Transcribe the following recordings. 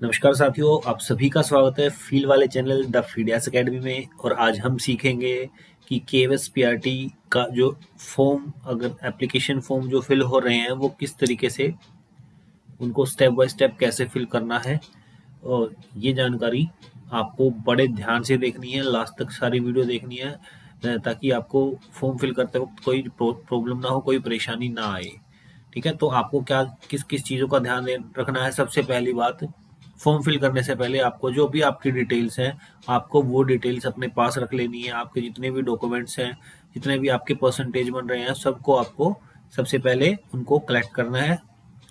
नमस्कार साथियों, आप सभी का स्वागत है फील्ड वाले चैनल द फीडियास अकेडमी में। और आज हम सीखेंगे कि केवीएस पीआरटी का जो फॉर्म, अगर एप्लीकेशन फॉर्म जो फिल हो रहे हैं वो किस तरीके से उनको स्टेप बाय स्टेप कैसे फिल करना है। और ये जानकारी आपको बड़े ध्यान से देखनी है, लास्ट तक सारी वीडियो देखनी है ताकि आपको फॉर्म फिल करते वक्त कोई प्रॉब्लम ना हो, कोई परेशानी ना आए। ठीक है, तो आपको क्या किस किस चीज़ों का ध्यान रखना है। सबसे पहली बात, फॉर्म फिल करने से पहले आपको जो भी आपकी डिटेल्स हैं, आपको वो डिटेल्स अपने पास रख लेनी है। आपके जितने भी डॉक्यूमेंट्स हैं, जितने भी आपके परसेंटेज बन रहे हैं, सबको आपको सबसे पहले उनको कलेक्ट करना है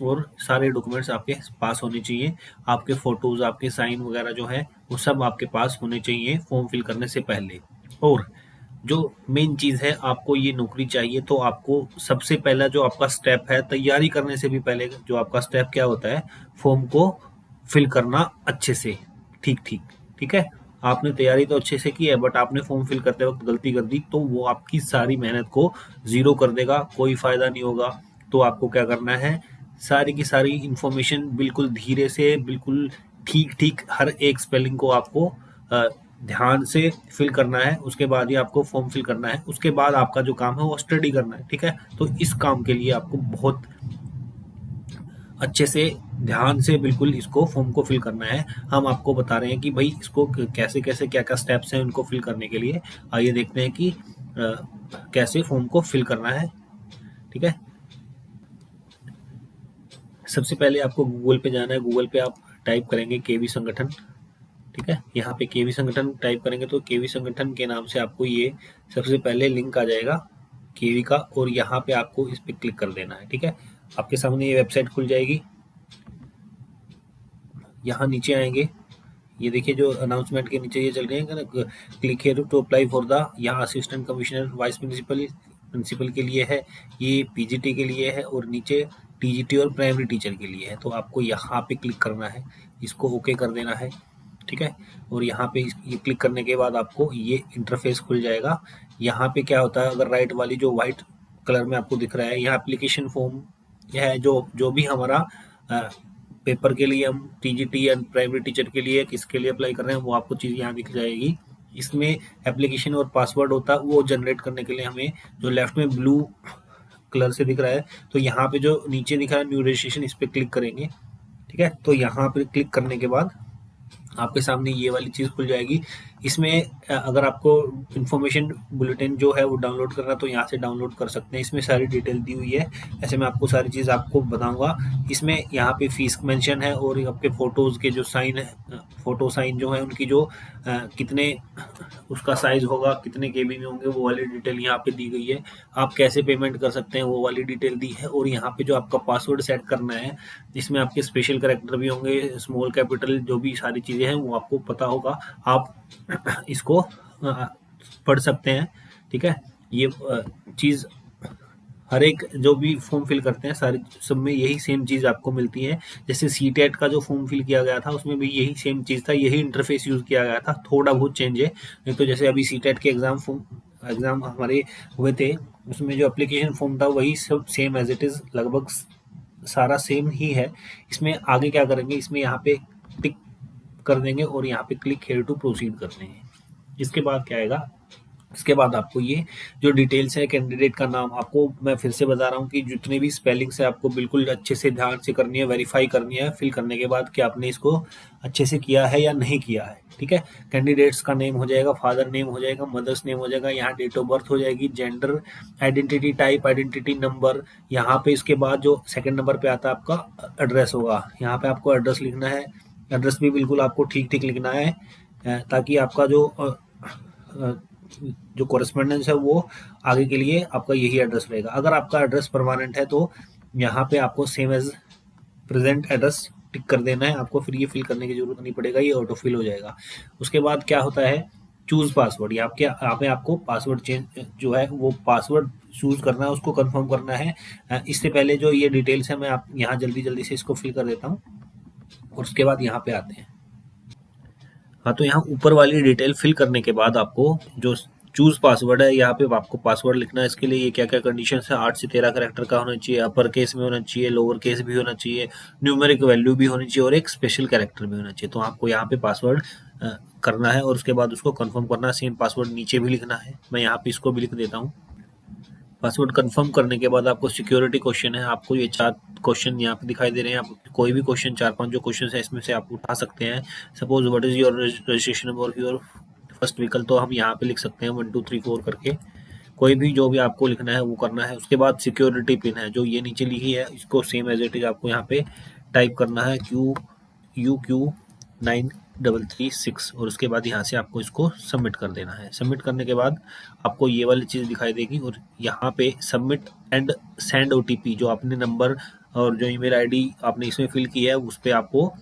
और सारे डॉक्यूमेंट्स आपके पास होने चाहिए। आपके फ़ोटोज़, आपके साइन वगैरह जो है वो सब आपके पास होने चाहिए फॉर्म फिल करने से पहले। और जो मेन चीज़ है, आपको ये नौकरी चाहिए, तो आपको सबसे पहला जो आपका स्टेप है, तैयारी करने से भी पहले जो आपका स्टेप क्या होता है, फॉर्म को फिल करना अच्छे से, ठीक ठीक। ठीक है, आपने तैयारी तो अच्छे से की है, बट आपने फॉर्म फिल करते वक्त गलती कर दी तो वो आपकी सारी मेहनत को ज़ीरो कर देगा, कोई फ़ायदा नहीं होगा। तो आपको क्या करना है, सारी की सारी इंफॉर्मेशन बिल्कुल धीरे से, बिल्कुल ठीक ठीक हर एक स्पेलिंग को आपको ध्यान से फिल करना है। उसके बाद ही आपको फॉर्म फिल करना है। उसके बाद आपका जो काम है वो स्टडी करना है। ठीक है, तो इस काम के लिए आपको बहुत अच्छे से ध्यान से बिल्कुल इसको फॉर्म को फिल करना है। हम आपको बता रहे हैं कि भाई इसको कैसे कैसे क्या क्या स्टेप्स हैं उनको फिल करने के लिए। आइए देखते हैं कि कैसे फॉर्म को फिल करना है। ठीक है, सबसे पहले आपको गूगल पे जाना है। गूगल पे आप टाइप करेंगे केवी संगठन। ठीक है, यहाँ पे केवी संगठन टाइप करेंगे तो केवी संगठन के नाम से आपको ये सबसे पहले लिंक आ जाएगा केवी का, और यहाँ पे आपको इस पर क्लिक कर देना है। ठीक है, आपके सामने ये वेबसाइट खुल जाएगी। यहाँ नीचे आएंगे, ये देखिए जो अनाउंसमेंट के नीचे ये चल रहे हैं ना, click here to apply for the, यहाँ assistant commissioner, vice principal, principal के लिए है, ये पीजीटी के लिए है, और नीचे टीजीटी और प्राइमरी टीचर के लिए है। तो आपको यहाँ पे क्लिक करना है, इसको ओके कर देना है। ठीक है, और यहाँ पे ये क्लिक करने के बाद आपको ये इंटरफेस खुल जाएगा। यहाँ पे क्या होता है, अगर राइट वाली जो वाइट कलर में आपको दिख रहा है, यहाँ एप्लीकेशन फॉर्म, यह है जो जो भी हमारा पेपर के लिए, हम टीजीटी या प्राइमरी टीचर के लिए किसके लिए अप्लाई कर रहे हैं, वो आपको चीज़ यहाँ दिख जाएगी। इसमें एप्लीकेशन और पासवर्ड होता है, वो जनरेट करने के लिए हमें जो लेफ्ट में ब्लू कलर से दिख रहा है, तो यहाँ पे जो नीचे दिख रहा है न्यू रजिस्ट्रेशन, इस पर क्लिक करेंगे। ठीक है, तो यहाँ पे क्लिक करने के बाद आपके सामने ये वाली चीज़ खुल जाएगी। इसमें अगर आपको इन्फॉर्मेशन बुलेटिन जो है वो डाउनलोड करना, तो यहाँ से डाउनलोड कर सकते हैं। इसमें सारी डिटेल दी हुई है, ऐसे मैं आपको सारी चीज़ आपको बताऊंगा। इसमें यहाँ पे फीस मेंशन है, और आपके फ़ोटोज़ के जो साइन है, फ़ोटो साइन जो है उनकी जो कितने उसका साइज़ होगा, कितने केबी में होंगे, वो वाली डिटेल यहाँ पे दी गई है। आप कैसे पेमेंट कर सकते हैं वो वाली डिटेल दी है। और यहाँ पे जो आपका पासवर्ड सेट करना है, इसमें आपके स्पेशल कैरेक्टर भी होंगे, स्मॉल कैपिटल, जो भी सारी चीज़ें हैं वो आपको पता होगा। आप इसको पढ़ सकते हैं। ठीक है, ये चीज़ हर एक जो भी फॉर्म फिल करते हैं सारी सब में यही सेम चीज़ आपको मिलती है। जैसे सीटेट का जो फॉर्म फिल किया गया था उसमें भी यही सेम चीज़ था, यही इंटरफेस यूज़ किया गया था, थोड़ा बहुत चेंज है। नहीं तो जैसे अभी सीटेट के एग्ज़ाम हमारे हुए थे, उसमें जो एप्लीकेशन फॉर्म था वही सब सेम एज इट इज़, लगभग सारा सेम ही है। इसमें आगे क्या करेंगे, इसमें यहाँ पे टिक कर देंगे और यहाँ पे क्लिक हेयर टू प्रोसीड कर देंगे। इसके बाद क्या आएगा, इसके बाद आपको ये जो डिटेल्स है, कैंडिडेट का नाम, आपको मैं फिर से बता रहा हूँ कि जितने भी स्पेलिंग्स है आपको बिल्कुल अच्छे से ध्यान से करनी है, वेरीफाई करनी है फिल करने के बाद कि आपने इसको अच्छे से किया है या नहीं किया है। ठीक है, कैंडिडेट्स का नेम हो जाएगा, फादर नेम हो जाएगा, मदर्स नेम हो जाएगा, यहाँ डेट ऑफ बर्थ हो जाएगी, gender, identity type, identity number. यहाँ पे इसके बाद जो सेकंड नंबर पे आता है आपका एड्रेस होगा, यहाँ पे आपको एड्रेस लिखना है। एड्रेस भी बिल्कुल आपको ठीक ठीक लिखना है, ताकि आपका जो कॉरेस्पॉन्डेंस है वो आगे के लिए आपका यही एड्रेस रहेगा। अगर आपका एड्रेस परमानेंट है तो यहाँ पे आपको सेम एज प्रेजेंट एड्रेस टिक कर देना है। आपको फिर ये फिल करने की जरूरत नहीं पड़ेगा, ये ऑटो फिल हो जाएगा। उसके बाद क्या होता है, चूज पासवर्ड। यहाँ पे आपको पासवर्ड चेंज जो है वो पासवर्ड चूज करना है, उसको कंफर्म करना है। इससे पहले जो ये डिटेल्स है मैं आप यहाँ जल्दी जल्दी से इसको फिल कर देता हूँ, और उसके बाद यहाँ पे आते हैं। हाँ, तो यहाँ ऊपर वाली डिटेल फिल करने के बाद आपको जो चूज पासवर्ड है, यहाँ पे आपको पासवर्ड लिखना है। इसके लिए ये क्या क्या कंडीशन है, 8 से 13 कैरेक्टर का होना चाहिए, अपर केस में होना चाहिए, लोअर केस भी होना चाहिए, न्यूमेरिक वैल्यू भी होनी चाहिए और एक स्पेशल कैरेक्टर भी होना चाहिए। तो आपको यहाँ पे पासवर्ड करना है और उसके बाद उसको कंफर्म करना है। सेम पासवर्ड नीचे भी लिखना है, मैं यहाँ पे इसको भी लिख देता हूँ। पासवर्ड कंफर्म करने के बाद आपको सिक्योरिटी क्वेश्चन है, आपको ये 4 क्वेश्चन यहाँ पे दिखाई दे रहे हैं। आप कोई भी क्वेश्चन 4-5 जो क्वेश्चन है इसमें से आप उठा सकते हैं। Suppose what is your registration number your first vehicle, तो हम यहाँ पे लिख सकते हैं 1 2 3 4 करके, कोई भी जो भी आपको लिखना है वो करना है। उसके बाद सिक्योरिटी पिन है जो ये नीचे लिखी है, इसको सेम एज इट इज आपको यहाँ पे टाइप करना है, QUQ9336, और उसके बाद यहाँ से आपको इसको सबमिट कर देना है। सबमिट करने के बाद आपको ये वाली चीज़ दिखाई देगी और यहाँ पे सबमिट एंड सेंड OTP, जो आपने नंबर और जो ईमेल आईडी आपने इसमें फिल किया है उस पर आपको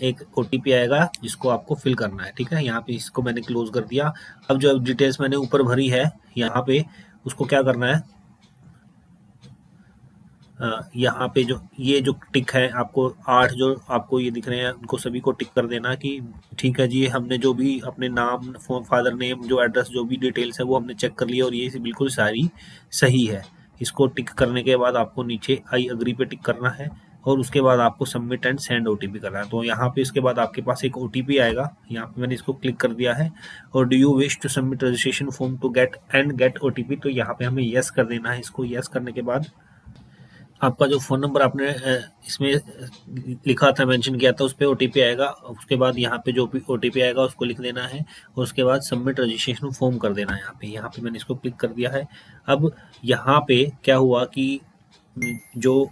एक OTP आएगा जिसको आपको फिल करना है। ठीक है, यहाँ पे इसको मैंने क्लोज कर दिया। अब जो डिटेल्स मैंने ऊपर भरी है यहाँ पे उसको क्या करना है, यहाँ पे जो ये जो टिक है आपको 8 जो आपको ये दिख रहे हैं उनको सभी को टिक कर देना कि ठीक है जी, हमने जो भी अपने नाम, फादर नेम, जो एड्रेस, जो भी डिटेल्स है वो हमने चेक कर लिया और ये बिल्कुल सारी सही है। इसको टिक करने के बाद आपको नीचे आई अग्री पे टिक करना है और उसके बाद आपको सबमिट एंड सेंड OTP करना है। तो यहाँ पे इसके बाद आपके पास एक OTP आएगा, यहाँ पे मैंने इसको क्लिक कर दिया है। और do you wish to submit registration form to get OTP, तो यहाँ पे हमें यस कर देना है। इसको यस करने के बाद आपका जो फ़ोन नंबर आपने इसमें लिखा था, मेंशन किया था, उस पे OTP आएगा। उसके बाद यहाँ पे जो भी OTP आएगा उसको लिख देना है और उसके बाद सबमिट रजिस्ट्रेशन फॉर्म कर देना है। यहाँ पे मैंने इसको क्लिक कर दिया है। अब यहाँ पे क्या हुआ कि जो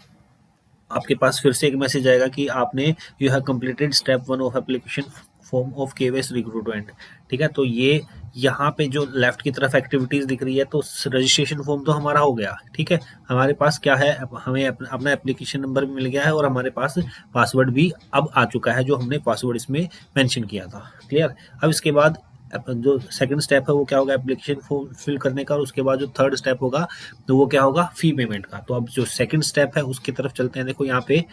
आपके पास फिर से एक मैसेज आएगा कि आपने you have completed step 1 of application form of KVS recruitment. ठीक है, तो ये यहाँ पे जो लेफ्ट की तरफ एक्टिविटीज दिख रही है, तो रजिस्ट्रेशन फॉर्म तो हमारा हो गया। ठीक है, हमारे पास क्या है, हमें अपना एप्लीकेशन नंबर भी मिल गया है और हमारे पास पासवर्ड भी अब आ चुका है जो हमने पासवर्ड इसमें मेंशन किया था। क्लियर। अब इसके बाद जो सेकंड स्टेप है वो क्या होगा, एप्लीकेशन फॉर्म फिल करने का, और उसके बाद जो थर्ड स्टेप होगा तो वो क्या होगा, फी पेमेंट का। तो अब जो सेकंड स्टेप है उसकी तरफ चलते हैं। देखो यहाँ पे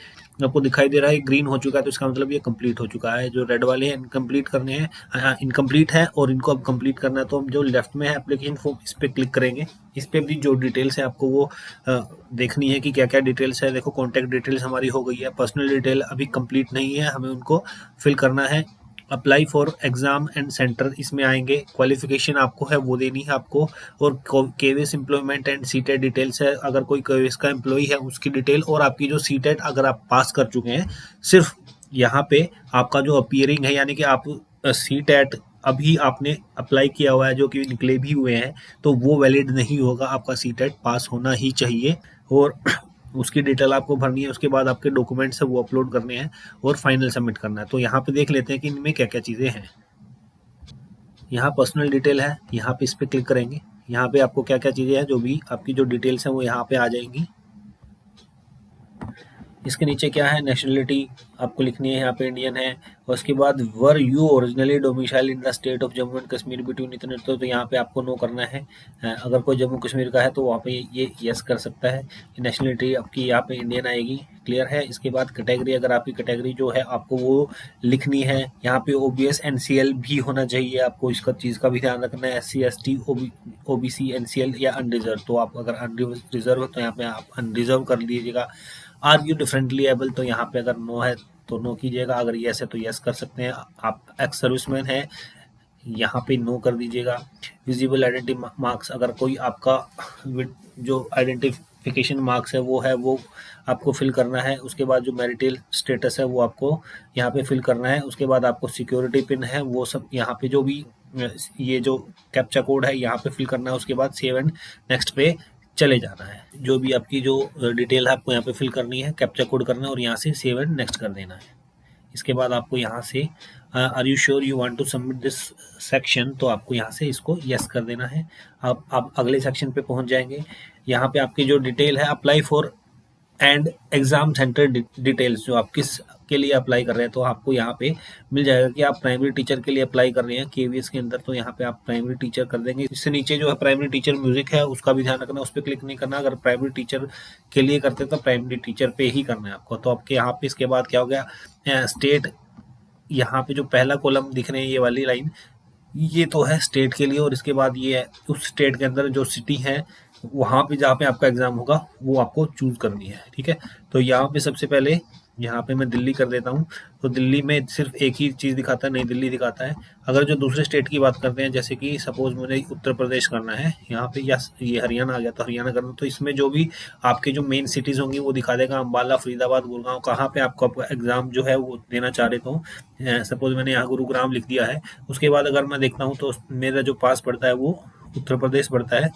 आपको दिखाई दे रहा है ग्रीन हो चुका है, तो इसका मतलब ये कंप्लीट हो चुका है। जो रेड वाले हैं इनकम्प्लीट करने हैं, इनकम्प्लीट है और इनको अब कंप्लीट करना है। तो हम जो लेफ्ट में है एप्लीकेशन फॉर्म, इस पर क्लिक करेंगे। इस पर भी जो डिटेल्स है आपको वो देखनी है कि क्या क्या डिटेल्स है। देखो कॉन्टैक्ट डिटेल्स हमारी हो गई है, पर्सनल डिटेल अभी कंप्लीट नहीं है, हमें उनको फिल करना है। Apply for exam and centre, इसमें आएंगे। क्वालिफिकेशन आपको है वो देनी है आपको, और KVS employment and CTET details है, अगर कोई KVS का एम्प्लॉय है उसकी डिटेल, और आपकी जो सीटेट अगर आप पास कर चुके हैं, सिर्फ यहाँ पे आपका जो अपीयरिंग है, यानी कि आप सीटेट अभी आपने अप्लाई किया हुआ है जो कि निकले भी हुए हैं, तो वो वैलिड नहीं होगा, आपका सीटेट पास होना ही चाहिए। और उसकी डिटेल आपको भरनी है। उसके बाद आपके डॉक्यूमेंट्स है वो अपलोड करने हैं और फाइनल सबमिट करना है। तो यहाँ पे देख लेते हैं कि इनमें क्या क्या चीज़ें हैं। यहाँ पर्सनल डिटेल है, यहाँ पे इस पर क्लिक करेंगे। यहाँ पे आपको क्या क्या चीज़ें हैं, जो भी आपकी जो डिटेल्स हैं वो यहाँ पे आ जाएंगी। इसके नीचे क्या है, नेशनलिटी आपको लिखनी है, यहाँ पे इंडियन है। और उसके बाद were you originally domicile in the state of Jammu and Kashmir between इतने, तो यहाँ पे आपको नो करना है। अगर कोई जम्मू कश्मीर का है तो वहाँ पे ये यस कर सकता है। नेशनलिटी आपकी यहाँ पे इंडियन आएगी। क्लियर है। इसके बाद कैटेगरी, अगर आपकी कैटेगरी जो है आपको वो लिखनी है। यहाँ पे OBS NCL भी होना चाहिए, आपको इसका चीज़ का भी ध्यान रखना है। SC ST OBC NCL या अनरिजर्व, तो आप अगर अनरिजर्व है तो यहाँ पे आप अनरिजर्व कर लीजिएगा। आर यू डिफरेंटली एबल, तो यहाँ पे अगर नो है तो नो कीजिएगा, अगर यस है तो यस कर सकते हैं। आप एक्स सर्विसमैन है, यहाँ पे नो कर दीजिएगा। विजिबल आइडेंटिटी मार्क्स, अगर कोई आपका जो आइडेंटिफिकेशन मार्क्स है वो आपको फिल करना है। उसके बाद जो मैरिटल स्टेटस है वो आपको यहाँ पे फिल करना है। उसके बाद आपको सिक्योरिटी पिन है वो सब यहाँ पे, जो भी ये जो कैप्चा कोड है यहाँ पे फिल करना है। उसके बाद सेव एंड नेक्स्ट पे चले जाना है। जो भी आपकी जो डिटेल है आपको यहाँ पे फिल करनी है, कैप्चा कोड करना है और यहाँ से सेव एंड नेक्स्ट कर देना है। इसके बाद आपको यहाँ से are you sure you want to submit this section, तो आपको यहाँ से इसको यस कर देना है। आप अगले सेक्शन पे पहुँच जाएंगे। यहाँ पे आपकी जो डिटेल है, apply for and exam centre details, जो आप किस के लिए अप्लाई कर रहे हैं, तो आपको यहाँ पे मिल जाएगा कि आप प्राइमरी टीचर के लिए अप्लाई कर रहे हैं KVS के अंदर, तो यहाँ पे आप प्राइमरी टीचर कर देंगे। इससे नीचे जो है प्राइमरी टीचर म्यूजिक है उसका भी ध्यान रखना, उस पर क्लिक नहीं करना। अगर प्राइमरी टीचर के लिए करते तो प्राइमरी टीचर पे ही करना है आपको। तो आपके यहाँ पे इसके बाद क्या हो गया, स्टेट, यहाँ पे जो पहला कॉलम दिख रहे हैं ये वाली लाइन, ये तो है स्टेट के लिए, और इसके बाद ये है उस स्टेट के अंदर जो सिटी है वहाँ पे जहाँ पे आपका एग्ज़ाम होगा वो आपको चूज़ करनी है, ठीक है। तो यहाँ पे सबसे पहले यहाँ पे मैं दिल्ली कर देता हूँ। तो दिल्ली में सिर्फ एक ही चीज़ दिखाता है, नई दिल्ली दिखाता है। अगर जो दूसरे स्टेट की बात करते हैं, जैसे कि सपोज मुझे उत्तर प्रदेश करना है यहाँ पे, या ये हरियाणा आ गया तो हरियाणा करना, तो इसमें जो भी आपके जो मेन सिटीज़ होंगी वो दिखा देगा, अम्बाला, फरीदाबाद, गुड़गांव, कहाँ पे आपको आपका एग्ज़ाम जो है वो देना चाह रहे तो। सपोज मैंने यहाँ गुरुग्राम लिख दिया है। उसके बाद अगर मैं देखता हूँ तो मेरा जो पास पड़ता है वो उत्तर प्रदेश पड़ता है।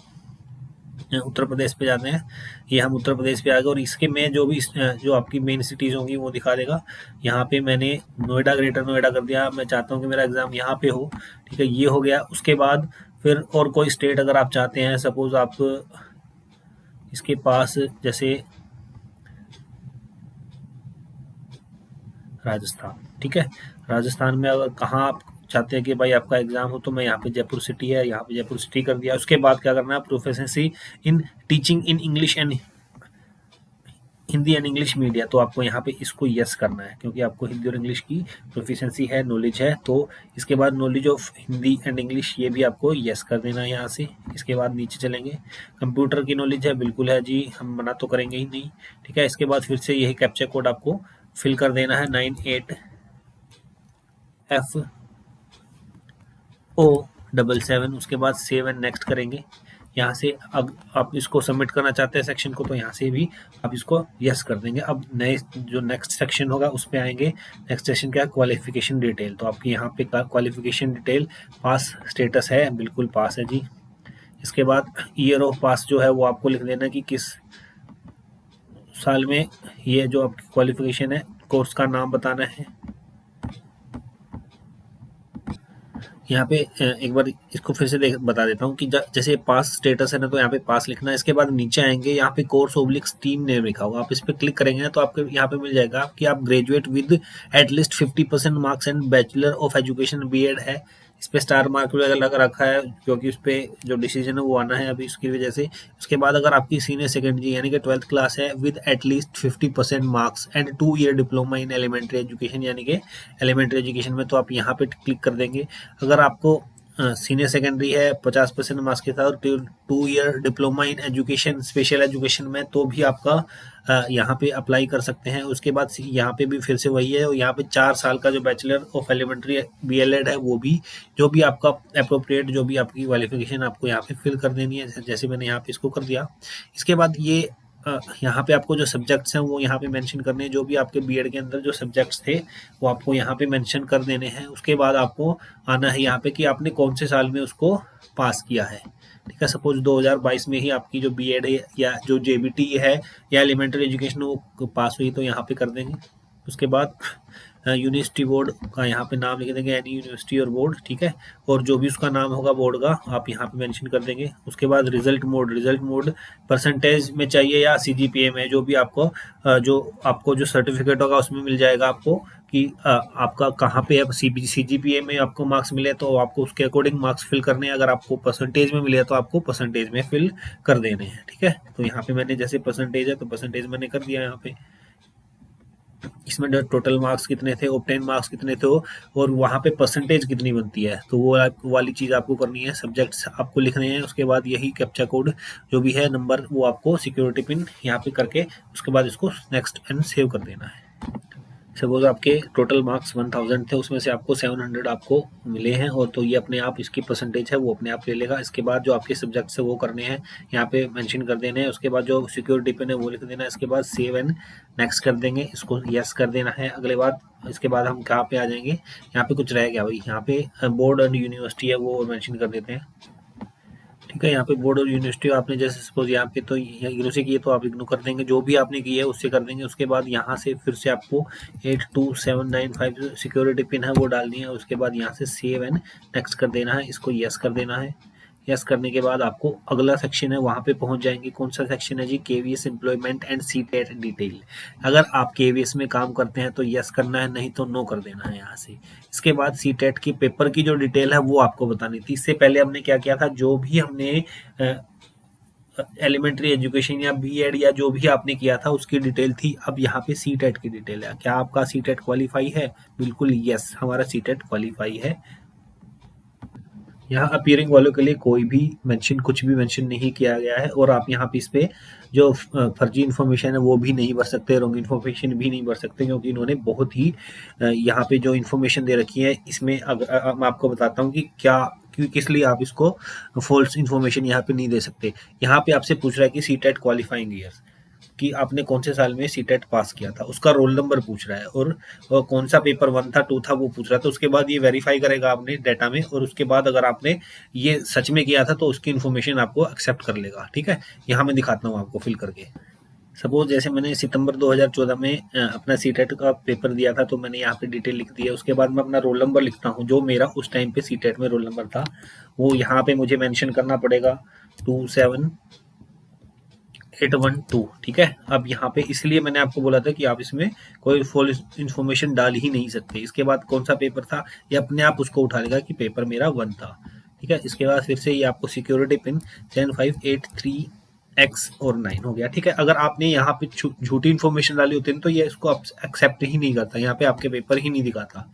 उत्तर प्रदेश पे जाते हैं, ये हम उत्तर प्रदेश पे आ गए, और इसके में जो भी जो आपकी मेन सिटीज़ होंगी वो दिखा देगा। यहाँ पे मैंने नोएडा, ग्रेटर नोएडा कर दिया। मैं चाहता हूँ कि मेरा एग्ज़ाम यहाँ पे हो, ठीक है, ये हो गया। उसके बाद फिर और कोई स्टेट अगर आप चाहते हैं, सपोज आप इसके पास जैसे राजस्थान, ठीक है, राजस्थान में अगर कहाँ आप चाहते हैं कि भाई आपका एग्जाम हो, तो मैं यहाँ पे जयपुर सिटी है, यहाँ पे जयपुर सिटी कर दिया। उसके बाद क्या करना है, proficiency in teaching in English and Hindi and English media, तो आपको यहाँ पे इसको यस करना है, क्योंकि आपको हिंदी और इंग्लिश की प्रोफिशिएंसी है, नॉलेज है। तो इसके बाद knowledge of Hindi and English, ये भी आपको यस कर देना है यहाँ से। इसके बाद नीचे चलेंगे, कंप्यूटर की नॉलेज है, बिल्कुल है जी, हम मना तो करेंगे ही नहीं, ठीक है। इसके बाद फिर से यही कैप्चा कोड आपको फिल कर देना है, 98FO77। उसके बाद सेव एंड नेक्स्ट करेंगे। यहाँ से अब आप इसको सबमिट करना चाहते हैं सेक्शन को, तो यहाँ से भी आप इसको यस कर देंगे। अब नए जो नेक्स्ट सेक्शन होगा उस पर आएंगे। नेक्स्ट सेक्शन क्या है, क्वालिफिकेशन डिटेल। तो आपकी यहाँ पे क्वालिफिकेशन डिटेल, पास स्टेटस है, बिल्कुल पास है जी। इसके बाद ईयर ऑफ पास जो है वो आपको लिख देना कि किस साल में ये जो आपकी क्वालिफिकेशन है, कोर्स का नाम बताना है। यहाँ पे एक बार इसको फिर से बता देता हूँ कि जैसे पास स्टेटस है ना, तो यहाँ पे पास लिखना है। इसके बाद नीचे आएंगे, यहाँ पे कोर्स ओब्लिक स्ट्रीम नेम लिखा होगा, आप इस पर क्लिक करेंगे ना तो आपके यहाँ पे मिल जाएगा कि आप graduate with at least 50% marks and bachelor of education BEd है। इस पे स्टार मार्क भी लगा रखा है, क्योंकि उस पर जो डिसीजन है वो आना है अभी, उसकी वजह से। उसके बाद अगर आपकी सीनियर सेकेंडरी यानी कि 12th क्लास है with at least 50% marks and 2 year diploma in elementary education यानी कि एलिमेंट्री एजुकेशन में, तो आप यहाँ पे क्लिक कर देंगे। अगर आपको सीनियर सेकेंडरी है 50% मार्क्स के साथ 2 year diploma in education special education में, तो भी आपका यहाँ पे अप्लाई कर सकते हैं। उसके बाद यहाँ पे भी फिर से वही है, और यहाँ पे 4 साल का जो बैचलर ऑफ एलिमेंट्री बीएलएड है वो भी, जो भी आपका अप्रोप्रिएट जो भी आपकी क्वालिफिकेशन आपको यहाँ पे फिल कर देनी है, जैसे मैंने यहाँ पे इसको कर दिया। इसके बाद ये यहाँ पे आपको जो सब्जेक्ट्स हैं वो यहाँ पे मेंशन करने हैं, जो भी आपके बीएड के अंदर जो सब्जेक्ट्स थे वो आपको यहाँ पे मेंशन कर देने हैं। उसके बाद आपको आना है यहाँ पे कि आपने कौन से साल में उसको पास किया है, ठीक है। सपोज 2022 में ही आपकी जो बीएड है या जो जेबीटी है या एलिमेंट्री एजुकेशन वो पास हुई, तो यहाँ पे कर देंगे। उसके बाद यूनिवर्सिटी बोर्ड का यहाँ पे नाम लिख देंगे, एनी यूनिवर्सिटी और बोर्ड, ठीक है, और जो भी उसका नाम होगा बोर्ड का आप यहाँ पे मेंशन कर देंगे। उसके बाद रिजल्ट मोड परसेंटेज में चाहिए या सीजीपीए में, जो भी आपको जो सर्टिफिकेट होगा उसमें मिल जाएगा आपको कि आपका कहाँ पे है। सीजीपीए में आपको मार्क्स मिले तो आपको उसके अकॉर्डिंग मार्क्स फिल करने हैं, अगर आपको परसेंटेज में मिले तो आपको परसेंटेज में फिल कर देने हैं, ठीक है। तो यहाँ पे मैंने जैसे परसेंटेज है तो परसेंटेज मैंने कर दिया यहाँ पे। इसमें टोटल मार्क्स कितने थे, ऑब्टेन मार्क्स कितने थे, और वहाँ पे परसेंटेज कितनी बनती है, तो वो वाली चीज़ आपको करनी है। सब्जेक्ट्स आपको लिखने हैं। उसके बाद यही कैप्चा कोड जो भी है नंबर वो आपको सिक्योरिटी पिन यहाँ पे करके उसके बाद इसको नेक्स्ट एंड सेव कर देना है। सपोज आपके टोटल मार्क्स 1000 थे, उसमें से आपको 700 आपको मिले हैं, और तो ये अपने आप इसकी परसेंटेज है वो अपने आप ले लेगा। इसके बाद जो आपके सब्जेक्ट्स है वो करने हैं, यहाँ पे मेंशन कर देने हैं। उसके बाद जो सिक्योरिटी पिन है वो लिख देना है। इसके बाद सेव एंड नेक्स्ट कर देंगे, इसको यस कर देना है। अगले बार इसके बाद हम कहाँ पे आ जाएंगे, यहाँ पे कुछ रह गया भाई, यहाँ पे बोर्ड एंड यूनिवर्सिटी है वो मेंशन कर देते हैं, ठीक है। यहाँ पे बोर्ड और यूनिवर्सिटी आपने जैसे सपोज यहाँ पे तो इग्नू से किए तो आप इग्नू कर देंगे, जो भी आपने किया है उससे कर देंगे। उसके बाद यहाँ से फिर से आपको 82795 सिक्योरिटी पिन है वो डालनी है। उसके बाद यहाँ से सेव एंड नेक्स्ट कर देना है, इसको यस कर देना है। यस करने के बाद आपको अगला सेक्शन है वहाँ पे पहुँच जाएंगे। कौन सा सेक्शन है जी, KVS employment and CTET detail. अगर आप केवीएस में काम करते हैं तो यस करना है, नहीं तो नो कर देना है यहाँ से। इसके बाद सीटेट की पेपर की जो डिटेल है वो आपको बतानी थी। इससे पहले हमने क्या किया था, जो भी हमने एलिमेंट्री एजुकेशन या बीएड या जो भी आपने किया था उसकी डिटेल थी। अब यहाँ पे सीटेट की डिटेल है। क्या आपका सीटेट क्वालिफाई है, बिल्कुल यस, हमारा सीटेट क्वालिफाई है। यहाँ अपीयरिंग वालों के लिए कोई भी मेंशन, कुछ भी मेंशन नहीं किया गया है, और आप यहाँ पे इस पे जो फर्जी इन्फॉर्मेशन है वो भी नहीं भर सकते, रॉन्ग इन्फॉर्मेशन भी नहीं भर सकते, क्योंकि इन्होंने बहुत ही यहाँ पे जो इन्फॉर्मेशन दे रखी है इसमें, अगर मैं आपको बताता हूँ कि क्या, क्यों, किस लिए आप इसको फॉल्स इन्फॉर्मेशन यहाँ पे नहीं दे सकते। यहाँ पे आपसे पूछ रहा है कि सीटेट क्वालिफाइंग ईयर्स, कि आपने कौन से साल में सीटेट पास किया था, उसका रोल नंबर पूछ रहा है, और कौन सा पेपर 1 था 2 था वो पूछ रहा है। तो उसके बाद ये वेरीफाई करेगा आपने डाटा में, और उसके बाद अगर आपने ये सच में किया था तो उसकी इन्फॉर्मेशन आपको एक्सेप्ट कर लेगा। ठीक है, यहाँ मैं दिखाता हूँ आपको फिल करके। सपोज जैसे मैंने सितंबर 2014 में अपना सीटेट का पेपर दिया था, तो मैंने यहाँ पे डिटेल लिख दी है। उसके बाद मैं अपना रोल नंबर लिखता हूँ, जो मेरा उस टाइम पे सीटेट में रोल नंबर था वो यहाँ पे मुझे मेंशन करना पड़ेगा 27812। ठीक है, अब यहाँ पे इसलिए मैंने आपको बोला था कि आप इसमें कोई फॉल्स इन्फॉर्मेशन डाल ही नहीं सकते। इसके बाद कौन सा पेपर था ये अपने आप उसको उठा लेगा कि पेपर मेरा 1 था। ठीक है, इसके बाद फिर से ये आपको सिक्योरिटी पिन 7583X और 9 हो गया। ठीक है, अगर आपने यहाँ पे झूठी इन्फॉर्मेशन डाली होती है तो ये इसको एक्सेप्ट ही नहीं करता, यहाँ पे आपके पेपर ही नहीं दिखाता।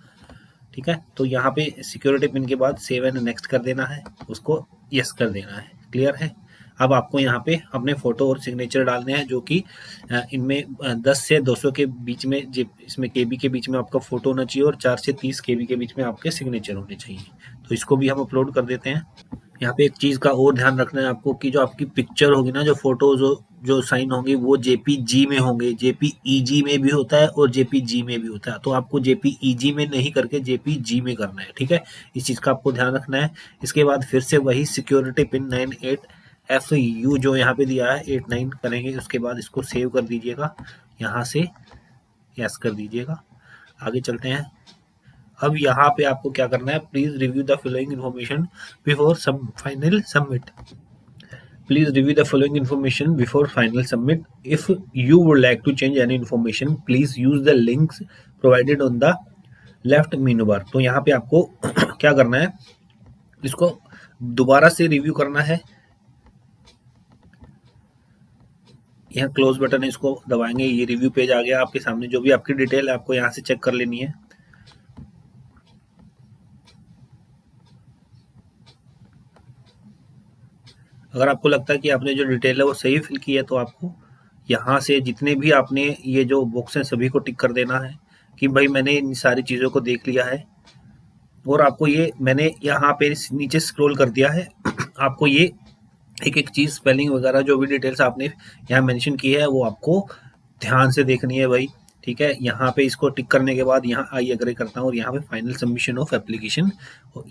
ठीक है, तो यहाँ पे सिक्योरिटी पिन के बाद सेव एंड नेक्स्ट कर देना है, उसको यस कर देना है। क्लियर है। अब आपको यहाँ पे अपने फोटो और सिग्नेचर डालने हैं, जो कि इनमें 10 से 200 के बीच में, इसमें केबी के बीच में आपका फोटो होना चाहिए, और 4 से 30 केबी के बीच में आपके सिग्नेचर होने चाहिए। तो इसको भी हम अपलोड कर देते हैं। यहाँ पे एक चीज़ का और ध्यान रखना है आपको कि जो आपकी पिक्चर होगी ना, जो फोटो जो साइन होंगे वो जेपीजी में होंगे। जेपीईजी में भी होता है और जेपीजी में भी होता है, तो आपको जेपीईजी में नहीं करके जेपीजी में करना है। ठीक है, इस चीज़ का आपको ध्यान रखना है। इसके बाद फिर से वही सिक्योरिटी पिन 98FU जो यहाँ पे दिया है 89 करेंगे। उसके बाद इसको सेव कर दीजिएगा, यहाँ से यस कर दीजिएगा। आगे चलते हैं। अब यहाँ पे आपको क्या करना है, please review the following information before final submit. Please review the following information before final submit. If you would like to change any information, please use the links provided on the left मेनू बार। तो यहाँ पे आपको क्या करना है, इसको दोबारा से रिव्यू करना है। यहाँ क्लोज बटन है, इसको दबाएंगे, ये रिव्यू पेज आ गया आपके सामने। जो भी आपकी डिटेल है आपको यहाँ से चेक कर लेनी है। अगर आपको लगता है कि आपने जो डिटेल है वो सही फिल की है, तो आपको यहाँ से जितने भी आपने ये जो बॉक्स हैं सभी को टिक कर देना है कि भाई मैंने इन सारी चीज़ों को देख लिया है। और आपको ये मैंने यहाँ पे नीचे स्क्रॉल कर दिया है, आपको ये एक एक चीज़ स्पेलिंग वगैरह जो भी डिटेल्स आपने यहाँ मेंशन की है वो आपको ध्यान से देखनी है भाई। ठीक है, यहाँ पे इसको टिक करने के बाद यहाँ आई एग्री करता हूँ, और यहाँ पे फाइनल सबमिशन ऑफ एप्लीकेशन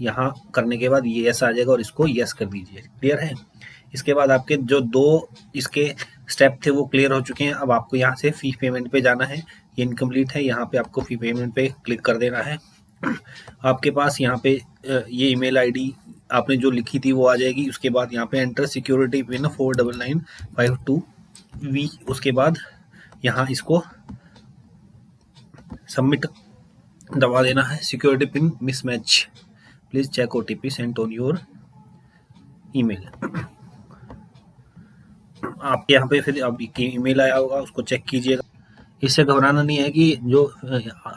यहाँ करने के बाद ये यस आ जाएगा, और इसको यस कर दीजिए। क्लियर है। इसके बाद आपके जो 2 इसके स्टेप थे वो क्लियर हो चुके हैं। अब आपको यहाँ से फी पेमेंट पे जाना है, ये इनकम्प्लीट है, यहाँ पे आपको फी पेमेंट पे क्लिक कर देना है। आपके पास यहाँ पे ये ईमेल आईडी आपने जो लिखी थी वो आ जाएगी। उसके बाद यहाँ पे एंटर सिक्योरिटी पिन 49952V। उसके बाद यहाँ इसको सबमिट दबा देना है। Security pin mismatch, please check OTP sent on your email. आपके यहाँ पे फिर अभी ईमेल आया होगा, उसको चेक कीजिएगा। इससे घबराना नहीं है कि जो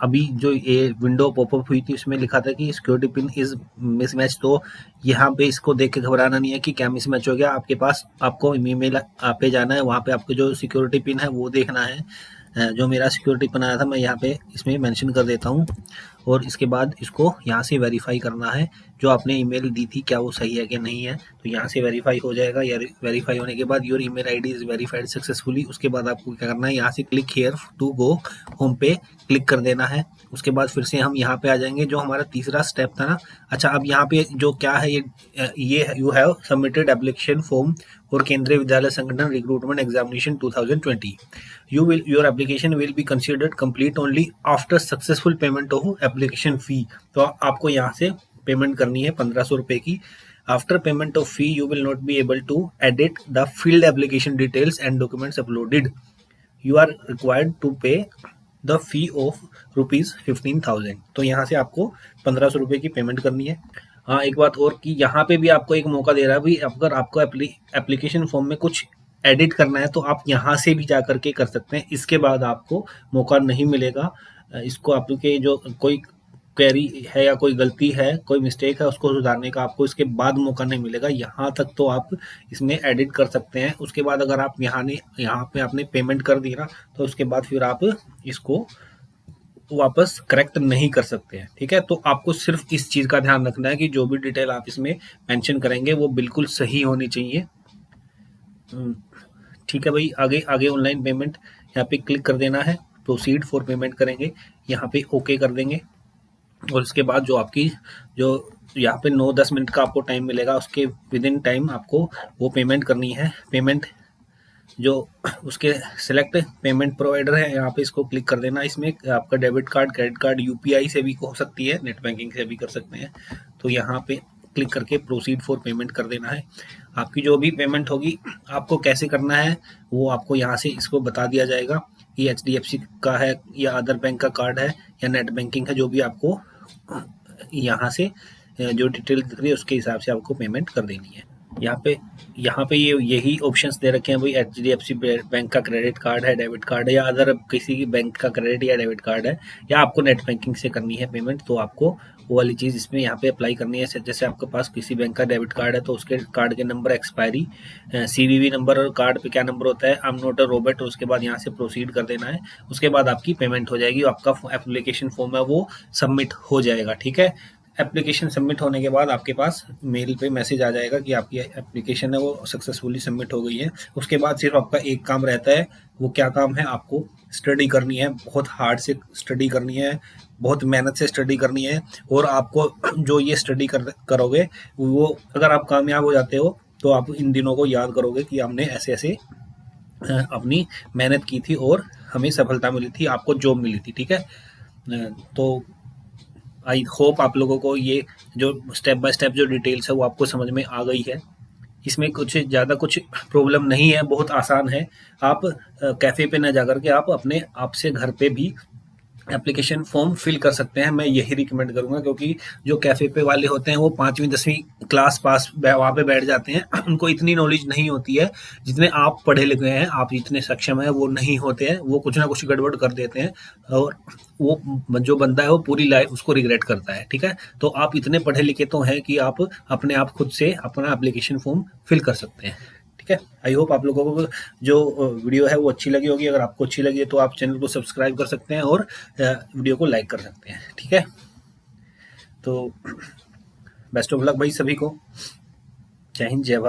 अभी जो ये विंडो पॉपअप हुई थी उसमें लिखा था कि सिक्योरिटी पिन इज मिसमैच, तो यहाँ पे इसको देख के घबराना नहीं है कि क्या मिसमैच हो गया। आपके पास आपको ईमेल पे जाना है, वहाँ पे आपको जो सिक्योरिटी पिन है वो देखना है। जो मेरा सिक्योरिटी पिन आया था मैं यहाँ पे इसमें मेंशन कर देता हूँ, और इसके बाद इसको यहाँ से वेरीफाई करना है। जो आपने ईमेल दी थी क्या वो सही है कि नहीं है, तो यहाँ से वेरीफाई हो जाएगा। या वेरीफाई होने के बाद your email ID is verified successfully. उसके बाद आपको क्या करना है, यहाँ से click here to go home पे क्लिक कर देना है। उसके बाद फिर से हम यहाँ पे आ जाएंगे, जो हमारा तीसरा स्टेप था ना। अच्छा, अब यहाँ पे जो क्या है, ये you have submitted application form for केंद्रीय विद्यालय संगठन recruitment examination 2020। Your application will be considered complete only after successful payment of application fee. तो आपको यहाँ से पेमेंट करनी है 1500 रुपए की। After payment of fee you will not be able to edit the field application details and documents uploaded. You are required to pay the fee of ₹15,000। तो यहाँ से आपको 1500 रुपये की पेमेंट करनी है। हाँ, एक बात और कि यहाँ पे भी आपको एक मौका दे रहा है भाई, अगर आपको एप्लीकेशन फॉर्म में कुछ एडिट करना है तो आप यहाँ से भी जा करके कर सकते हैं। इसके बाद आपको मौका नहीं मिलेगा। इसको आपके जो कोई क्वेरी है या कोई गलती है, कोई मिस्टेक है, उसको सुधारने का आपको इसके बाद मौका नहीं मिलेगा। यहाँ तक तो आप इसमें एडिट कर सकते हैं। उसके बाद अगर आप यहाँ पे आपने पेमेंट कर दी ना, तो उसके बाद फिर आप इसको वापस करेक्ट नहीं कर सकते हैं। ठीक है, तो आपको सिर्फ इस चीज़ का ध्यान रखना है कि जो भी डिटेल आप इसमें मेंशन करेंगे वो बिल्कुल सही होनी चाहिए। ठीक है भाई, आगे आगे ऑनलाइन पेमेंट यहाँ पे क्लिक कर देना है, प्रोसीड फॉर पेमेंट करेंगे, यहाँ पे ओके कर देंगे। और उसके बाद जो यहाँ पे 9-10 मिनट का आपको टाइम मिलेगा, उसके विद इन टाइम आपको वो पेमेंट करनी है। पेमेंट जो उसके सिलेक्ट पेमेंट प्रोवाइडर है, यहाँ पे इसको क्लिक कर देना। इसमें आपका debit card, credit card, UPI से भी हो सकती है, नेट बैंकिंग से भी कर सकते हैं। तो यहाँ पे क्लिक करके प्रोसीड फॉर पेमेंट कर देना है। आपकी जो भी पेमेंट होगी, आपको कैसे करना है वो आपको यहाँ से इसको बता दिया जाएगा कि HDFC का है या अदर बैंक का कार्ड है या नेट बैंकिंग है, जो भी आपको यहाँ से जो डिटेल दिख रही है उसके हिसाब से आपको पेमेंट कर देनी है। यहाँ पे ये यही ऑप्शंस दे रखे हैं भाई, HDFC बैंक का क्रेडिट कार्ड है, डेबिट कार्ड है, या अदर किसी बैंक का क्रेडिट या डेबिट कार्ड है, या आपको नेट बैंकिंग से करनी है पेमेंट, तो आपको वो वाली चीज़ इसमें यहाँ पे अप्लाई करनी है। जैसे आपके पास किसी बैंक का डेबिट कार्ड है तो उसके कार्ड के नंबर, एक्सपायरी, CVV नंबर और कार्ड पे क्या नंबर होता है, I am not a robot, और उसके बाद यहाँ से प्रोसीड कर देना है। उसके बाद आपकी पेमेंट हो जाएगी, आपका एप्लीकेशन फॉर्म है वो सबमिट हो जाएगा। ठीक है, एप्लीकेशन सबमिट होने के बाद आपके पास मेल पे मैसेज आ जाएगा कि आपकी एप्लीकेशन है वो सक्सेसफुली सबमिट हो गई है। उसके बाद सिर्फ आपका एक काम रहता है, वो क्या काम है, आपको स्टडी करनी है, बहुत हार्ड से स्टडी करनी है, बहुत मेहनत से स्टडी करनी है। और आपको जो ये स्टडी करोगे वो अगर आप कामयाब हो जाते हो तो आप इन दिनों को याद करोगे कि हमने ऐसे ऐसे अपनी मेहनत की थी और हमें सफलता मिली थी, आपको जॉब मिली थी। ठीक है, तो आई होप आप लोगों को ये जो स्टेप बाय स्टेप जो डिटेल्स है वो आपको समझ में आ गई है। इसमें कुछ ज़्यादा कुछ प्रॉब्लम नहीं है, बहुत आसान है। आप कैफ़े पे ना जाकर के आप अपने आप से घर पे भी एप्लीकेशन फॉर्म फिल कर सकते हैं। मैं यही रिकमेंड करूंगा, क्योंकि जो कैफे पे वाले होते हैं वो 5वीं 10वीं क्लास पास वहाँ पे बैठ जाते हैं, उनको इतनी नॉलेज नहीं होती है जितने आप पढ़े लिखे हैं, आप जितने सक्षम हैं वो नहीं होते हैं, वो कुछ ना कुछ गड़बड़ कर देते हैं और वो जो बंदा है वो पूरी लाइफ उसको रिग्रेट करता है। ठीक है, तो आप इतने पढ़े लिखे तो हैं कि आप अपने आप खुद से अपना एप्लीकेशन फॉर्म फिल कर सकते हैं। ठीक है, आई होप आप लोगों को जो वीडियो है वो अच्छी लगी होगी। अगर आपको अच्छी लगी है तो आप चैनल को सब्सक्राइब कर सकते हैं और वीडियो को लाइक कर सकते हैं। ठीक है, तो बेस्ट ऑफ लक भाई सभी को। जय हिंद, जय भारत।